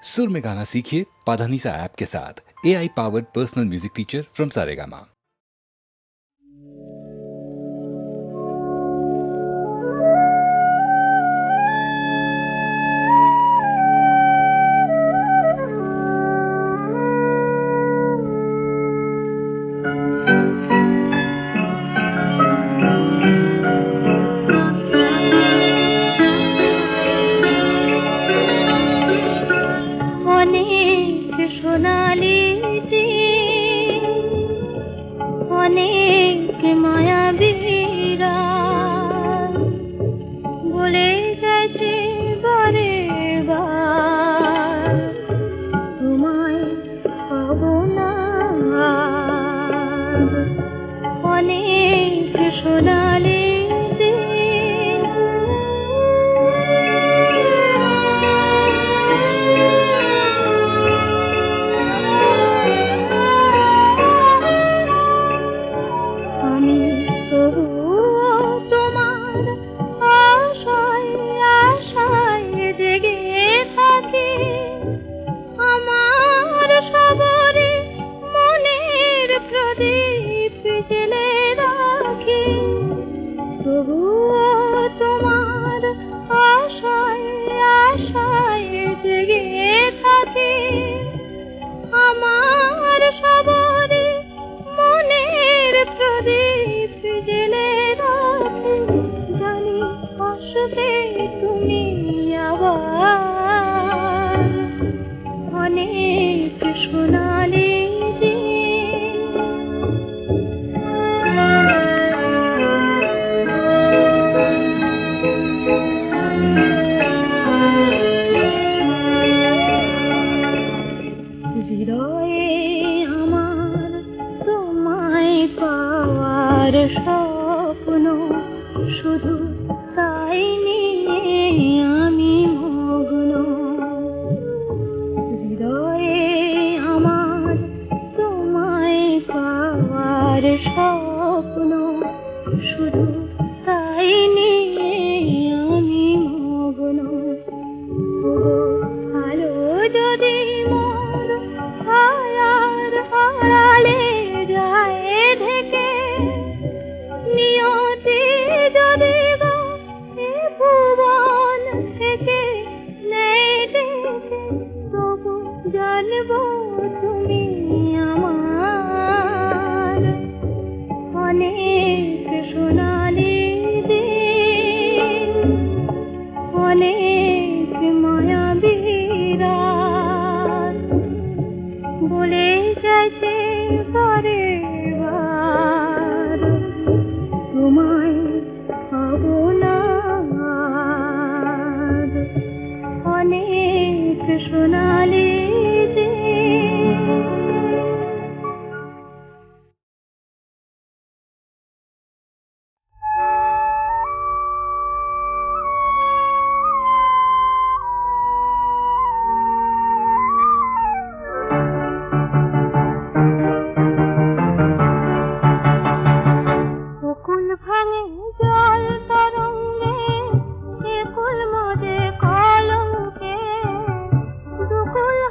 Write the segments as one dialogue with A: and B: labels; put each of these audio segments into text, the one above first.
A: सुर में गाना सीखिए पाधानीसा ऐप के साथ। AI powered personal music teacher from Saregama.
B: কুল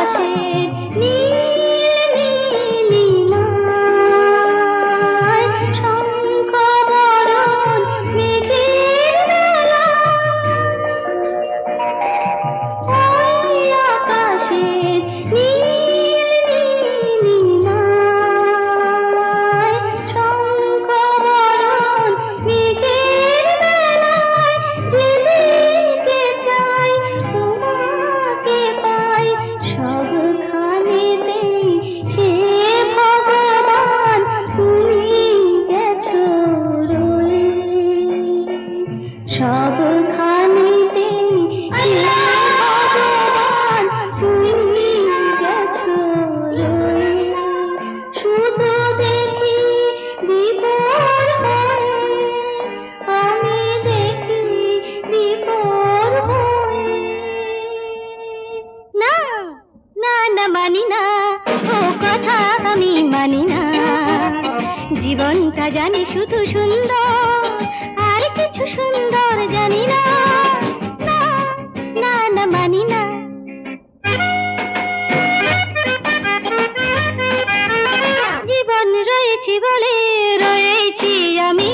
B: আকাশের নীল নীলিমায় শঙ্খ বরণ মেঘের মেলা, ওই আকাশের নীল নীলিমায় শঙ্খ বরণ মেঘের মেলায় যেদিকে চাই তোমাকে পাই সবখানেতেই। হে ভগবান তুমি গেছো রয়ে সবখানেতেই। হে ভগবান তুমি গেছো রয়ে শুধু দেখি বিপর হয়ে, আমি দেখি বিপর হয়ে। না না না মানি না, ও কথা আমি মানি না। জীবনটা জানি শুধু সুন্দর, আর কিছু সুন্দর জানি না। না না না মানি না। জীবন রয়েছে বলে রয়েছি আমি,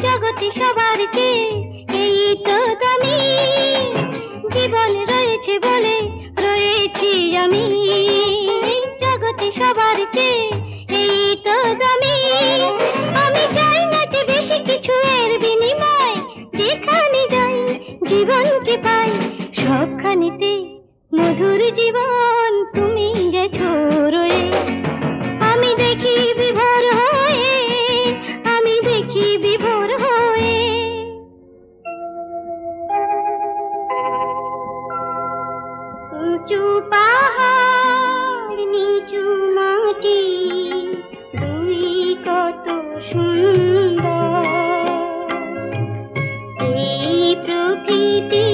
B: জগতে সবার চেয়ে এই তো দামি। জীবন রয়েছে বলে রয়েছি আমি, জগতে সবার চেয়ে এই তো দামি। আমি চাই না যে বেশি কিছু এর বিনিময়, যেখানে যাই জীবনকে পাই সবখানেতে মধুর জীবন তুমি গেছো রয়ে। আমি দেখি বিভোর হয়ে, আমি দেখি বিভোর হয়ে। উঁচু পাহাড় নিচু মাটি দুই কত সুন্দর, এই প্রকৃতি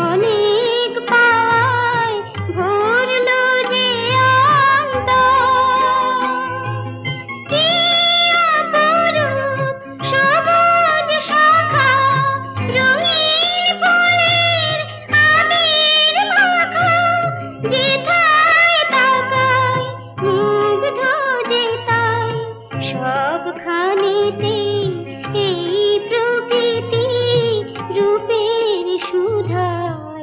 B: অনেক পায় ভরলো যে অন্তর। কি অপরূপ সবুজ শাখা, রঙিন ফুলের আবির মাখা, যেথায় তাকাই মুগ্ধ যে তাই সবখানেতে এই প্রকৃতি রূপের সুধা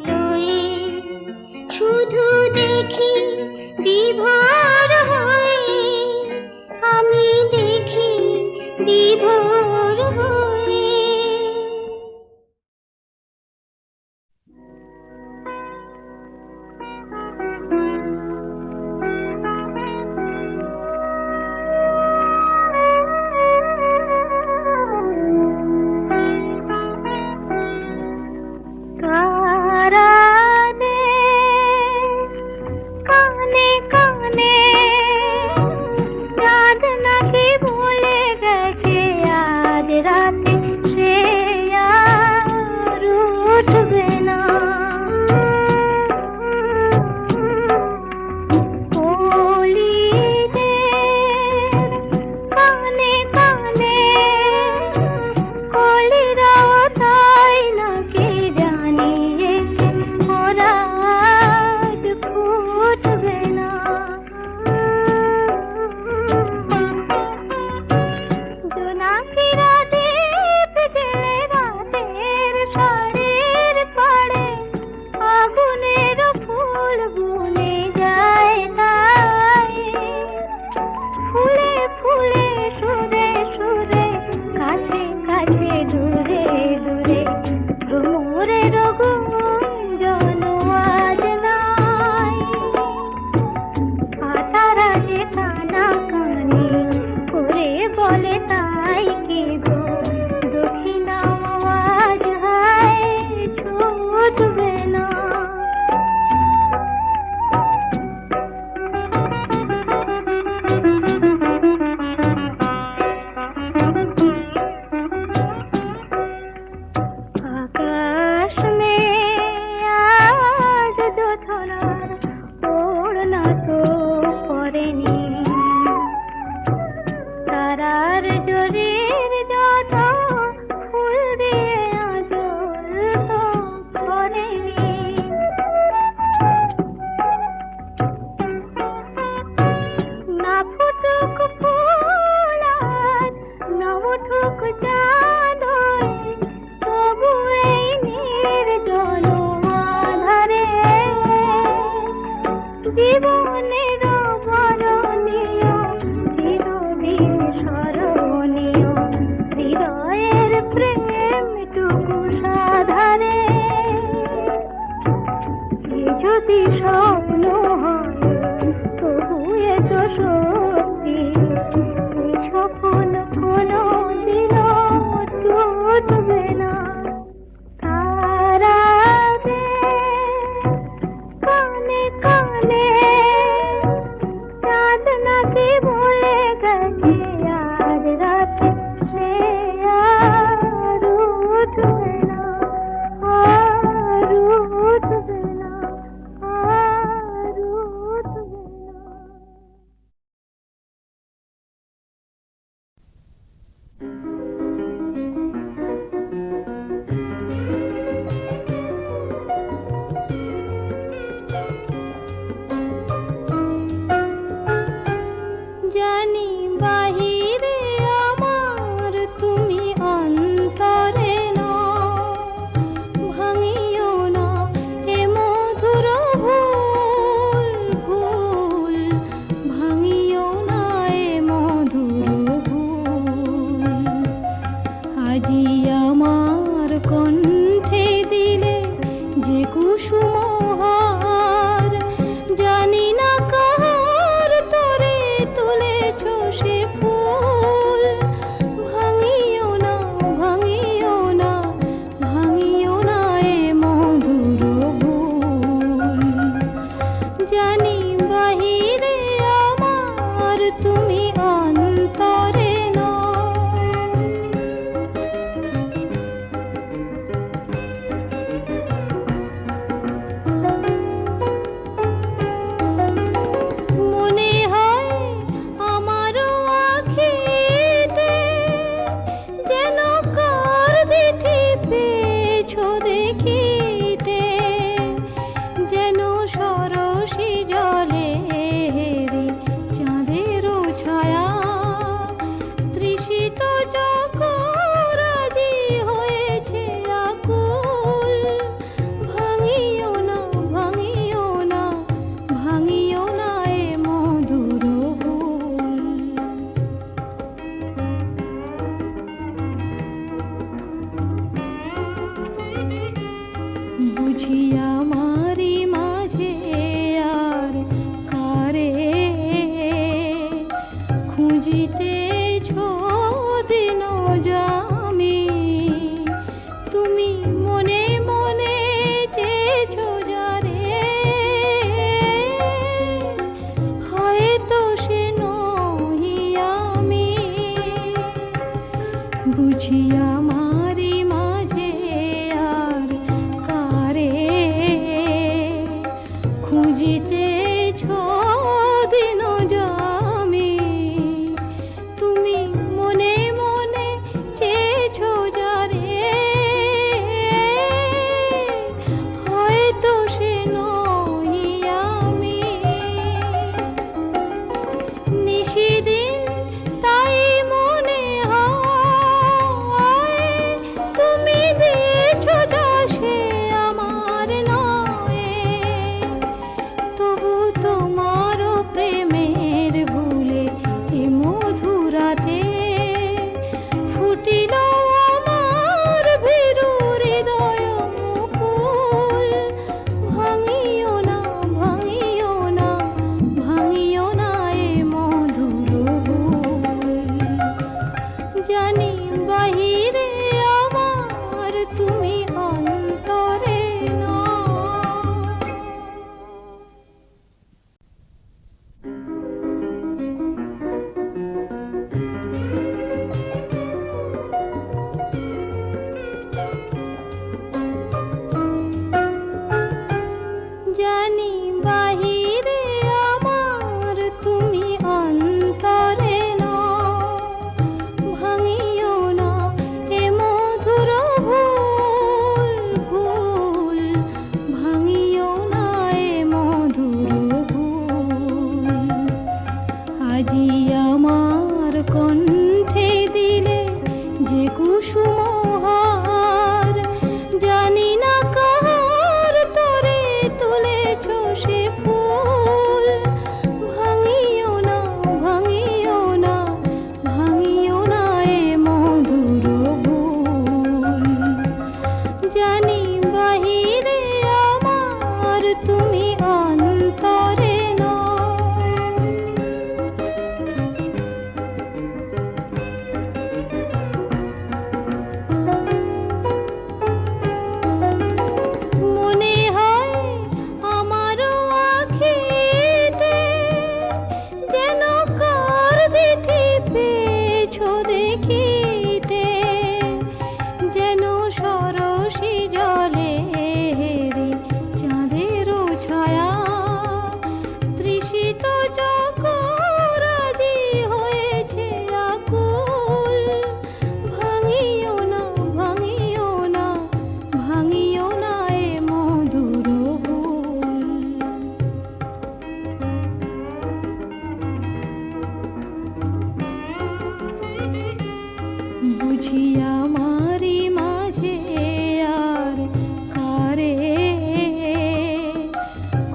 B: লয়ে। শুধু দেখি বিভোর হয়ে, আমি দেখি বিভোর হয়ে। কারানে কানে কানে যদি স্বপ্ন হয় তবু এ তো সত্যি, এই স্বপ্ন কোনো দিনও টুটবে না। তারাদের কানে কানে চাঁদ নাকি বলে গেছে আজ রাতে সে আর উঠবে না, আর উঠবে না, আর উঠবে না। জানি বাহিরে আমার তুমি অন্তরে নাও, ভাঙিও না এ মধুর ভুল, ভুল ভাঙিও না এ মধুর ভুল। আজি আমার কণ্ঠে দিলে যে কুসুমহার, জানি না কার তরে তুলেছ সে ফুল। ভাঙিও না, ভাঙিও না, ভাঙিও না এ মধুর ভুল। জানি বাহিরে আমার তুমি অন্তরে নাও। মনে হয় আমারও আঁখিতে যেন কার দিঠি পেয়েছো দেখিতে, যেন সরসী জলে হেরি চাঁদেরও ছায়া, তৃষিত চকর আজি হয়েছে আকুল। ভাঙিও না, ভাঙিও না, ভাঙিও না এ মধুর ভুল। বুঝি আমারি মাঝে আর কারে খুঁজিতেছ দিন জামি, তুমি মনে মনে চেয়েছ যারে, হয়তো সে নহি আমি। বুঝি আমারি মাঝে আর কারে খুঁজিতেছ দিন জামি, তুমি মনে মনে চেয়েছ যারে, হয়তো সে নহি আমি। নিশিদিন তাই মনে হয় তুমি দিয়েছ যা সে আমার নয়, তবু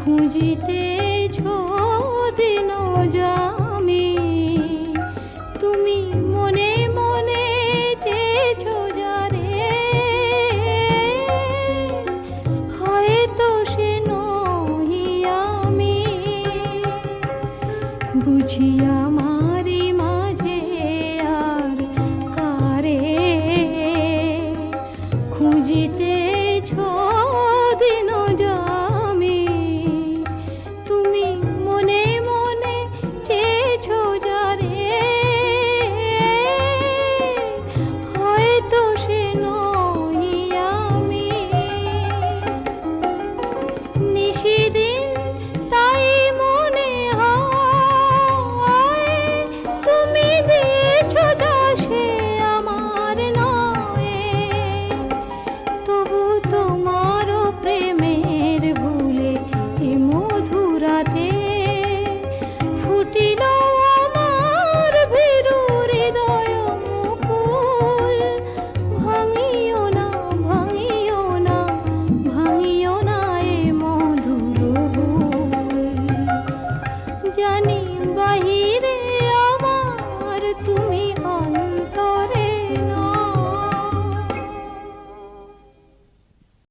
B: খুঁজিতেছ দিন জামি, তুমি মনে মনে চেয়েছ যারে, হয়তো সে নহি আমি। বুঝি আমার